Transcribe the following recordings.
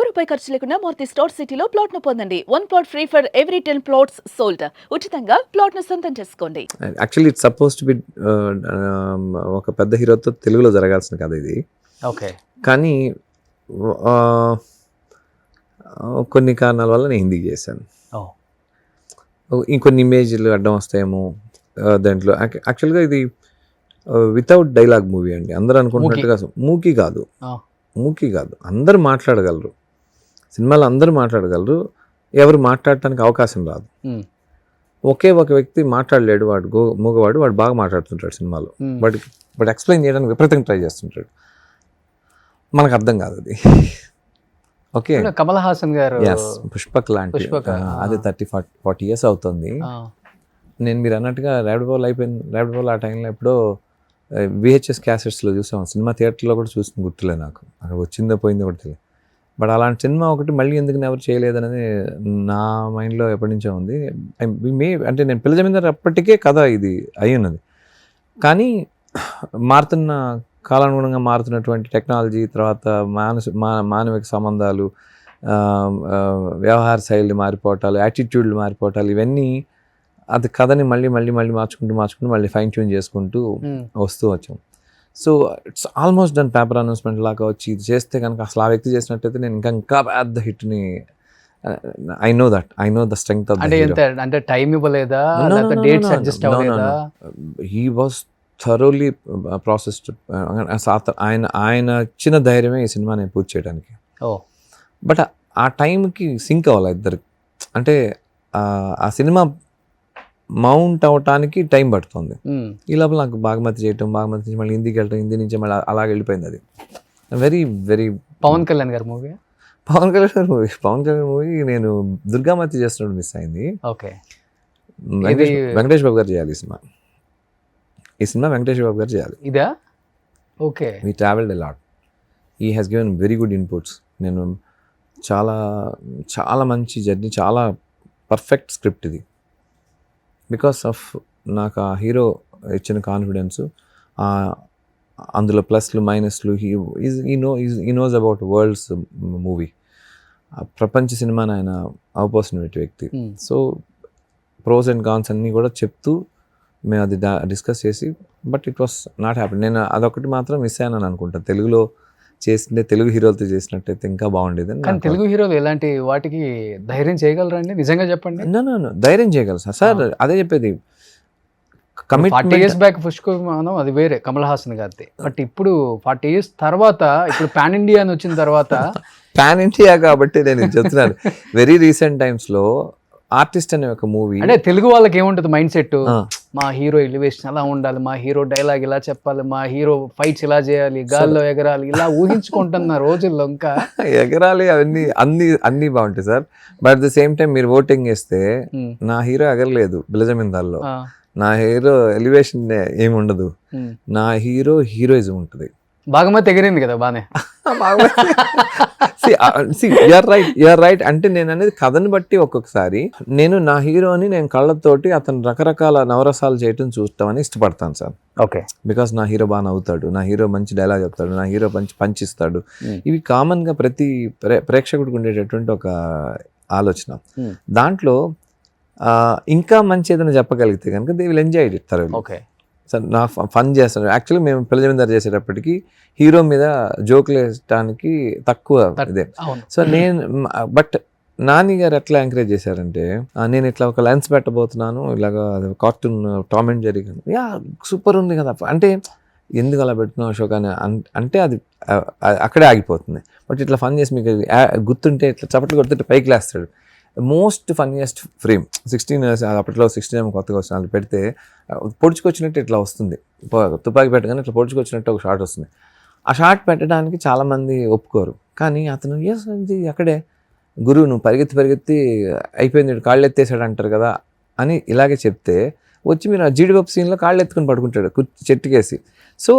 రూపాయి ఖర్చు లేకుండా మూర్తి స్టోర్ సిటీలో ప్లాట్ ను పొందండి. 1 plot free for every 10 plots sold. ఉచితంగా ప్లాట్ ను సొంతం చేసుకోండి. Actually it's suppose to be ఒక పెద్ద హీరోతో తెలుగులో జరగాల్సిన కథ ఇది. ఓకే. కానీ కొన్ని కారణాల వల్ల నేను హిందీకి చేశాను. ఇంకొన్ని ఇమేజ్లు అడ్డం వస్తాయేమో దాంట్లో. యాక్చువల్గా ఇది వితౌట్ డైలాగ్ మూవీ అండి. అందరూ అనుకుంటున్నట్టుగా మూకీ కాదు, అందరూ మాట్లాడగలరు. సినిమాలో అందరూ మాట్లాడగలరు, ఎవరు మాట్లాడటానికి అవకాశం రాదు. ఒకే ఒక వ్యక్తి మాట్లాడలేడు, మూగవాడు, వాడు బాగా మాట్లాడుతుంటాడు సినిమాలో. బట్ ఎక్స్ప్లెయిన్ చేయడానికి విపరీతంగా ట్రై చేస్తుంటాడు, మనకు అర్థం కాదు అది. ఓకే, కమల్ హాసన్ గారు పుష్పక్ లాంటి అది 30-40 years అవుతుంది. నేను మీరు అన్నట్టుగా ర్యాపిడ్ బాల్ ఆ టైంలో ఎప్పుడో VHS క్యాసెట్స్లో చూసాం. సినిమా థియేటర్లో కూడా చూసిన గుర్తులేదు నాకు, అక్కడ వచ్చిందో పోయిందో కూడా తెలియదు. బట్ అలాంటి సినిమా ఒకటి మళ్ళీ ఎందుకు ఎవరు చేయలేదనేది నా మైండ్లో ఎప్పటి నుంచో ఉంది. అంటే నేను పిల్ల జమీందార్ అప్పటికే కథ ఇది అయి ఉన్నది. కానీ మారుతున్న కాలానుగుణంగా మారుతున్నటువంటి టెక్నాలజీ, తర్వాత మానవిక సంబంధాలు, వ్యవహార శైలి మారిపోవటాలు, యాటిట్యూడ్లు మారిపోవటాలు, ఇవన్నీ అది కథని మళ్ళీ మార్చుకుంటూ మళ్ళీ ఫైన్ ట్యూన్ చేసుకుంటూ వస్తూ వచ్చాం. So it's almost done. Paper announcement లాగా వచ్చి ఇది చేస్తే కనుక అసలు ఆ వ్యక్తి చేసినట్టయితే నేను ఇంకా పెద్ద హిట్ని I know the strength of అంటే టైం ఇవ్వలేదా, డేట్స్ అడ్జస్ట్ అవ్వలేదా? He was thoroughly processed. ఆయన ఇచ్చిన ధైర్యమే ఈ సినిమాని పూర్తి చేయడానికి. బట్ ఆ టైంకి సింక్ అవ్వాలి ఇద్దరు. అంటే ఆ సినిమా మౌంట్ అవటానికి టైం పడుతుంది. ఈ లోపల నాకు బాగమతి చేయటం, నుంచి మళ్ళీ హిందీకి వెళ్ళటం, హిందీ నుంచి మళ్ళీ అలాగే వెళ్ళిపోయింది. అది వెరీ పవన్ కళ్యాణ్ గారి మూవీ. నేను దుర్గామతి చేస్తున్నప్పుడు మిస్ అయింది. ఓకే, వెంకటేష్ బాబు గారు చేయాలి ఈ సినిమా వెంకటేష్ బాబు గారు చేయాలి. ఇదా? Okay. We travelled a lot. He has given very good inputs. నేను చాలా మంచి జర్నీ, చాలా పర్ఫెక్ట్ స్క్రిప్ట్ ఇది. బికాస్ ఆఫ్ నాకు ఆ హీరో ఇచ్చిన కాన్ఫిడెన్స్, అందులో ప్లస్లు మైనస్లు. He knows about worlds movie. ప్రపంచ సినిమాని ఆయన అవపోసిన వ్యక్తి. సో ప్రోస్ అండ్ కాన్స్ అన్నీ కూడా చెప్తూ మేము అది డిస్కస్ చేసి, but it was not happy. నేను అదొకటి మాత్రం మిస్ అయ్యానని అనుకుంటాను. తెలుగులో చేసిందే తెలుగు హీరోలతో చేసినట్టయితే ఇంకా బాగుండేది. కానీ తెలుగు హీరోలు ఎలాంటి వాటికి ధైర్యం చేయగలరా అండి? నిజంగా చెప్పండి. నో ధైర్యం చేయగలరు సార్. అదే చెప్పేది. 40 years బ్యాక్ పుష్పమానం అది వేరే, కమల్ హాసన్ గారిది. బట్ ఇప్పుడు 40 years తర్వాత, ఇప్పుడు పాన్ ఇండియా అని వచ్చిన తర్వాత పాన్ ఇండియా కాబట్టి నేను చెప్తున్నాను. వెరీ రీసెంట్ టైమ్స్లో ఆర్టిస్ట్ అనే ఒక మూవీ, అంటే తెలుగు వాళ్ళకి ఏముంటుంది మైండ్ సెట్, మా హీరో ఎలివేషన్ అలా ఉండాలి, మా హీరో డైలాగ్ ఇలా చెప్పాలి, మా హీరో ఫైట్స్ ఇలా చేయాలి, గాల్లో ఎగరాలి, ఇలా ఊహించుకుంటున్న రోజుల్లో ఇంకా ఎగరాలి అన్ని బాగుంటాయి sir. But at the same time మీరు ఓటింగ్ వేస్తే నా హీరో ఎగరలేదు బిలజమిందాల్లో, నా హీరో ఎలివేషన్ ఏమి ఉండదు, నా హీరోయిజం ఉంటుంది. బాగమతి ఎగిరింది కదా బానే. You are right. అంటే నేను అనేది కథను బట్టి ఒక్కొక్కసారి నేను నా హీరోని నేను కళ్ళతోటి అతను రకరకాల నవరసాలు చేయటం చూస్తామని ఇష్టపడతాను సార్. ఓకే, బికాస్ నా హీరో బాగా నవ్వుతాడు, నా హీరో మంచి డైలాగ్ చెప్తాడు, నా హీరో పంచిస్తాడు. ఇవి కామన్గా ప్రతి ప్రేక్షకుడికి ఉండేటటువంటి ఒక ఆలోచన. దాంట్లో ఇంకా మంచి ఏదైనా చెప్పగలిగితే కనుక they will enjoy it thoroughly. Okay sir, నా ఫన్ చేస్తాను. యాక్చువల్లీ మేము పిల్ల జమీందార్ చేసేటప్పటికి హీరో మీద జోకులు వేయడానికి తక్కువ ఇదే. సో బట్ నాని గారు ఎట్లా ఎంకరేజ్ చేశారంటే, నేను ఇట్లా ఒక లెన్స్ పెట్టబోతున్నాను, ఇలాగా cartoon Tom and Jerry, super ఉంది కదా అంటే ఎందుకు అలా పెడుతున్నావు అశోక్ అని అంటే అది అక్కడే ఆగిపోతుంది. బట్ ఇట్లా ఫన్ చేసి మీకు గుర్తుంటే ఇట్లా చప్పట్లు కొడుతుంటే పైకి లేస్తాడు. మోస్ట్ ఫన్నీయెస్ట్ ఫ్రేమ్ 16 years అప్పట్లో 16 కొత్తగా వచ్చిన వాళ్ళు పెడితే పొడుచుకొచ్చినట్టు ఇట్లా వస్తుంది, తుపాకీ పెట్టగానే ఇట్లా పొడుచుకొచ్చినట్టు ఒక షాట్ వస్తుంది. ఆ షాట్ పెట్టడానికి చాలామంది ఒప్పుకోరు. కానీ అతను ఇది అక్కడే గురువు నువ్వు పరిగెత్తి అయిపోయింది, కాళ్ళు ఎత్తేసాడు అంటారు కదా అని ఇలాగే చెప్తే వచ్చి మీరు ఆ జీడిపప్పు సీన్లో కాళ్ళు ఎత్తుకుని పడుకుంటాడు చెట్టుకేసి. సో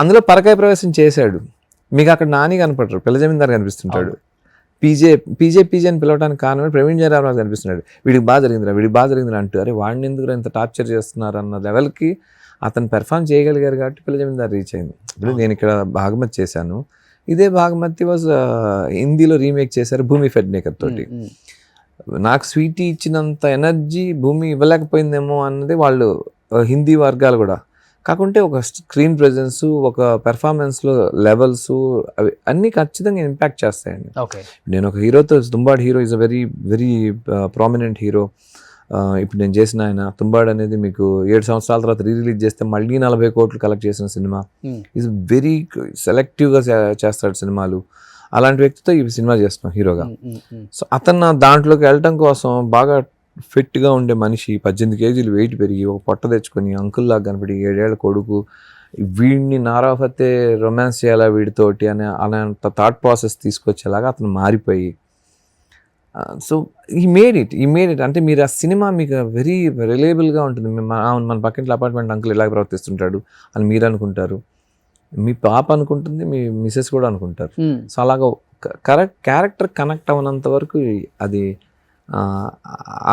అందులో పరకాయ ప్రవేశం చేశాడు. మీకు అక్కడ నాని కనపడరు, పిల్ల జమీందార్ కనిపిస్తుంటాడు. పీజే అని పిలవడానికి కారణమే ప్రవీణ్ జయరామరాజు కనిపిస్తున్నాడు. వీడికి బాగా జరిగిందిరా అంటూ, అరే వాడిని ఎందుకు ఇంత టార్చర్ చేస్తున్నారు అన్న లెవెల్కి అతను పెర్ఫామ్ చేయగలిగారు కాబట్టి పిల్ల జమీందార్ రీచ్ అయింది. ఇప్పుడు నేను ఇక్కడ బాగమతి చేశాను, ఇదే భాగమతి వాజ్ హిందీలో రీమేక్ చేశారు భూమి ఫెడ్నేకర్ తోటి. నాకు స్వీటీ ఇచ్చినంత ఎనర్జీ భూమి ఇవ్వలేకపోయిందేమో అన్నది వాళ్ళు హిందీ వర్గాలు కూడా. కాకుంటే ఒక స్క్రీన్ ప్రెజెన్స్, ఒక పెర్ఫార్మెన్స్లో లెవెల్స్ అవి అన్నీ ఖచ్చితంగా ఇంపాక్ట్ చేస్తాయండి. నేను ఒక హీరోతో, Tumbbad hero is a very very prominent hero. ఇప్పుడు నేను చేసిన ఆయన తుంబాడ్ అనేది మీకు 7 సంవత్సరాల తర్వాత రిలీజ్ చేస్తే మళ్ళీ 40 కోట్లు కలెక్ట్ చేసిన సినిమా. ఈజ్ వెరీ సెలెక్టివ్గా చేస్తాడు సినిమాలు. అలాంటి వ్యక్తితో ఈ సినిమా చేస్తున్నాం హీరోగా. సో అతను దాంట్లోకి వెళ్ళటం కోసం బాగా ఫిట్గా ఉండే మనిషి, 18 కేజీలు వెయిట్ పెరిగి ఒక పొట్ట తెచ్చుకొని అంకుల్లాగా కనపడి 7 ఏళ్ల కొడుకు, వీడిని నారాఫతే రొమాన్స్ చేయాలా వీడితోటి అలాంటి థాట్ ప్రాసెస్ తీసుకొచ్చేలాగా అతను మారిపోయి, సో ఈ మేడ్ ఇట్ అంటే మీరు ఆ సినిమా మీకు వెరీ రిలయబుల్గా ఉంటుంది. మన పక్కింట్లో అపార్ట్మెంట్ అంకుల్ ఇలాగ ప్రవర్తిస్తుంటాడు అని మీరు అనుకుంటారు, మీ పాప అనుకుంటుంది, మీ మిసెస్ కూడా అనుకుంటారు. సో అలాగా క్యారెక్టర్ కనెక్ట్ అవ్వనంత వరకు అది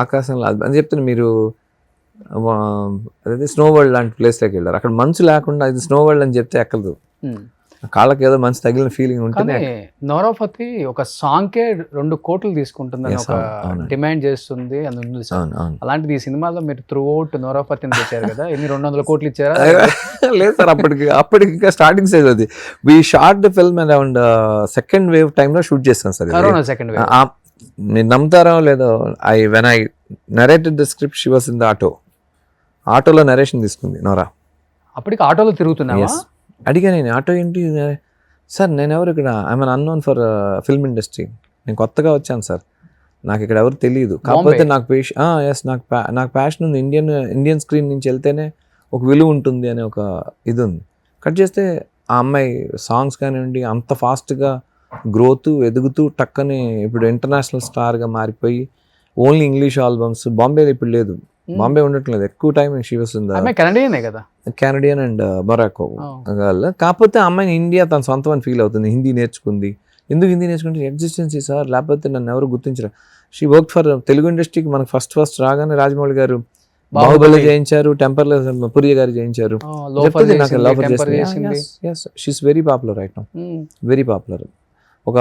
ఆకాశంలో అని చెప్తున్నా. మీరు అదే స్నో వరల్డ్ లాంటి ప్లేస్లోకి వెళ్ళారు, అక్కడ మంచు లేకుండా ఇది స్నో వరల్డ్ అని చెప్తే ఎక్కదు. కాళ్ళకి ఏదో మంచి తగిలిన ఫీలింగ్ ఉంటుంది. నోరాఫతి ఒక సాంగ్కే 2 కోట్లు తీసుకుంటుందని ఒక డిమాండ్ చేస్తుంది. అలాంటిది ఈ సినిమాలో మీరు త్రూ అవుట్ నోరాఫతిని తెచ్చారు కదా, ఎన్ని 200 కోట్లు ఇచ్చారా? లేదు సార్, అప్పటికి ఇంకా స్టార్టింగ్ స్టేజ్ అది. We shot the film around second wave టైంలో షూట్ చేస్తాం సార్. Corona second wave. మీరు నమ్ముతారో లేదో, when I narrated the script she was in the ఆటోలో నరేషన్ తీసుకుంది నోరా. అప్పటికి ఆటోలో తిరుగుతున్నావా? అడిగా నేను, ఆటో ఏంటి సార్, నేను ఎవరు ఇక్కడ, I'm an unknown for film industry, నేను కొత్తగా వచ్చాను సార్, నాకు ఇక్కడ ఎవరు తెలియదు. కాకపోతే నాకు నాకు ప్యాషన్ ఉంది, ఇండియన్ స్క్రీన్ నుంచి వెళ్తేనే ఒక విలువ ఉంటుంది అనే ఒక ఇది ఉంది. కట్ చేస్తే ఆ అమ్మాయి సాంగ్స్ కానివ్వండి అంత ఫాస్ట్గా గ్రోత్ ఎదుగుతూ టక్కని ఇప్పుడు ఇంటర్నేషనల్ స్టార్గా మారిపోయి ఓన్లీ ఇంగ్లీష్ ఆల్బమ్స్. బాంబేలో ఇప్పుడు లేదు, బాంబే ఉండట్లేదు ఎక్కువ time. She was in the Canadian and Morocco girl. కాకపోతే అమ్మాయిని ఇండియా తన సొంతం అని ఫీల్ అవుతుంది. హిందీ నేర్చుకుంది. ఎందుకు హిందీ నేర్చుకుంటే ఎగ్జిస్టెన్సీ సార్, లేకపోతే నన్ను ఎవరు గుర్తించరు. షీ వర్క్ ఫర్ తెలుగు ఇండస్ట్రీకి. మనకు ఫస్ట్ రాగానే రాజమౌళి గారు బాహుబలి చేయించారు, టెంపర్లో పురి గారు చేయించారు. She's very popular right now, very popular. ఒక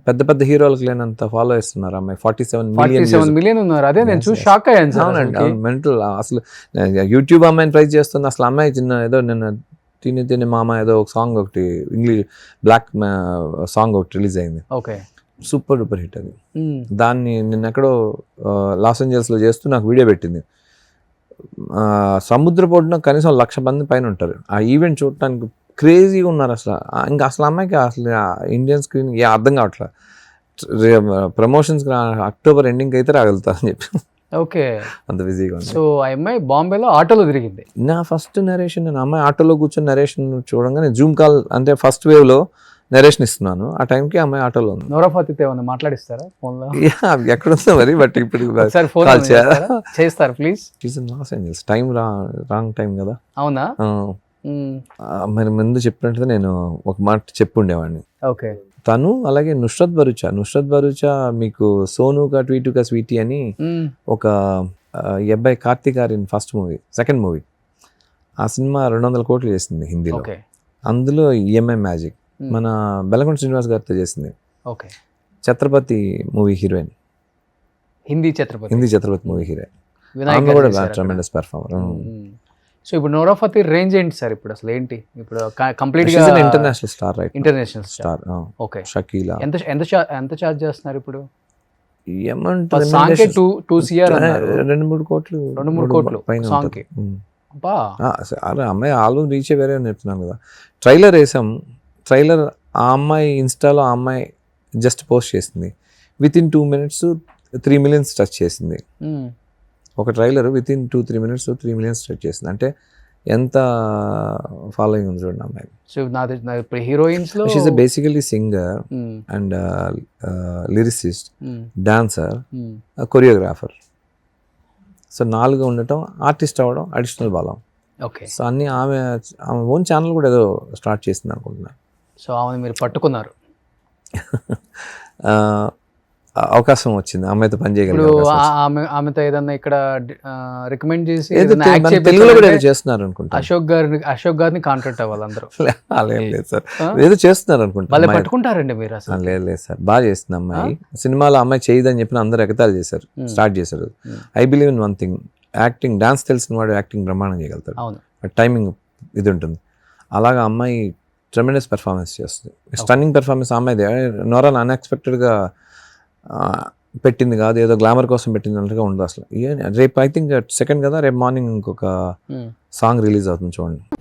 పెద్ద హీరోలకు లేనంత ఫాలో చేస్తున్నారు అమ్మాయి. 47 మిలియన్ ఉన్నారు. అదే నేను చూసి షాక్ అయ్యాను. అవునండి, మెంటల్. అసలు యూట్యూబ్ అమ్మాయిని ట్రై చేస్తుంది. అసలు అమ్మాయి చిన్న ఏదో నిన్న తిని మామ ఏదో ఒక సాంగ్ ఒకటి ఇంగ్లీష్ బ్లాక్ సాంగ్ ఒకటి రిలీజ్ అయింది. ఓకే, సూపర్ డూపర్ హిట్ అది. దాన్ని నిన్న ఎక్కడో లాస్ ఏంజల్స్లో చేస్తూ నాకు వీడియో పెట్టింది. సముద్రపోటున కనీసం 1,00,000 మంది పైన ఉంటారు. ఆ ఈవెంట్ చూడటానికి క్రేజీగా ఉన్నారు. అసలు అమ్మాయికి అసలు ఇండియన్ స్క్రీన్ అర్థం కావట్లేదు. ప్రమోషన్స్ అక్టోబర్ ఎండింగ్ అయితే రాగలుగుతారని చెప్పి. ఓకే, అంత బిజీగా ఉంది. సో ఆ అమ్మాయి బాంబేలో ఆటోలో తిరిగింది. నా ఫస్ట్ నరేషన్, నేను అమ్మాయి ఆటోలో కూర్చొని నరేషన్ చూడంగానే జూమ్ కాల్ అంటే ఫస్ట్ వేవ్లో నరేషన్ ఇస్తున్నాను. ఆ టైంకి అమ్మాయి ఆటోలో ఉంది. నోరాఫతితో ఏమన్నా మాట్లాడిస్తారా ఫోన్లో? ఎక్కడుందో మరి, బట్ ఇప్పుడు చేస్తారు please. Los Angeles time wrong time కదా. అవునా? మరి ముందు చెప్పినట్టు నేను ఒక మాట చెప్పుండేవాడిని. ఓకే. తను అలాగే నుష్రత్ భరూచా మీకు సోను కా ట్వీటు కా స్వీటీ అని ఒక అబ్బాయి Karthik Aryan first movie, second movie, ఆ సినిమా 200 కోట్లు చేసింది హిందీలో. అందులో ఈఎంఐ మ్యాజిక్ మన బెల్లకొండ శ్రీనివాస్ గారితో చేసింది. Okay. Chhatrapati movie heroine, Hindi Chhatrapati movie heroine కూడా ట్రెమెండస్ పెర్ఫార్మర్. సో ఇప్పుడు నోరాఫతి రేంజ్ ఏంటి సార్? ఇప్పుడు అసలు ఏంటి ఇప్పుడు కంప్లీట్ గా international star, right? International star. Okay. Shakeela. ఎంత చార్జ్ చేస్తున్నారు ఇప్పుడు? ఏమంటారు, 2-3 కోట్లు సాంగ్ కి. అమ్మాయి ఆల్బమ్ రీచ్ వేరే అని చెప్తున్నాను కదా. ట్రైలర్ వేసాం. ట్రైలర్ ఆ అమ్మాయి ఇన్స్టాలో ఆ అమ్మాయి జస్ట్ పోస్ట్ చేసింది. With in 2 minutes 3 million touch చేసింది. ఒక trailer with in 2-3 minutes 3 million touch చేసింది. అంటే ఎంత ఫాలోయింగ్ ఉంది చూడండి అమ్మాయి. సో ఇప్పుడు హీరోయిన్స్ లో she is basically singer and lyricist, dancer, choreographer. So 4 ఉండటం, ఆర్టిస్ట్ అవ్వడం అడిషనల్ బలం. ఓకే. సో అన్ని ఆమె ఓన్ ఛానల్ కూడా ఏదో స్టార్ట్ చేసింది అనుకుంటున్నాను. సో ఆమెను మీరు పట్టుకున్నారు. అవకాశం వచ్చింది, అమ్మాయితో పని చేయగలిగే ఇప్పుడు అవకాశం వచ్చింది. ఆమెతో ఏదన్నా ఇక్కడ రికమెండ్ చేసి ఏదో ఏదన్నా act మన తెలుగులో కూడా ఏదో చేయించాలంటే చేస్తున్నారు అనుకుంటా. అశోక్ గారిని కాంటాక్ట్ అవ్వాలి అందరూ. అలా ఏం లేదు సార్, ఆ? ఏదో చేస్తున్నారు అనుకుంటా. వాళ్ళే అమ్మాయి- పట్టుకుంటారండి మీరు అసలు. లేదు లేదు సార్, బాగా చేస్తుంది అమ్మాయి. సినిమాలో అమ్మాయి చేయదని చెప్పిన అందరూ ఎగతాళి చేశారు, స్టార్ట్ చేశారు. I believe in one thing, acting, dance తెలిసిన వాడు యాక్టింగ్ బ్రహ్మాండం చేయగలుగుతాడు, అవును. టైమింగ్ ఇది ఉంటుంది. అలాగా అమ్మాయి ట్రెమెండస్ పెర్ఫార్మెన్స్ చేస్తుంది, స్టన్నింగ్ పెర్ఫార్మెన్స్. అమ్మాయిది నోరాన్ అన్ఎక్స్పెక్టెడ్గా పెట్టింది కాదు, ఏదో గ్లామర్ కోసం పెట్టింది అన్నట్టుగా ఉండదు అసలు. రేపు ఐ థింక్ 2nd కదా, రేపు మార్నింగ్ ఇంకొక సాంగ్ రిలీజ్ అవుతుంది చూడండి.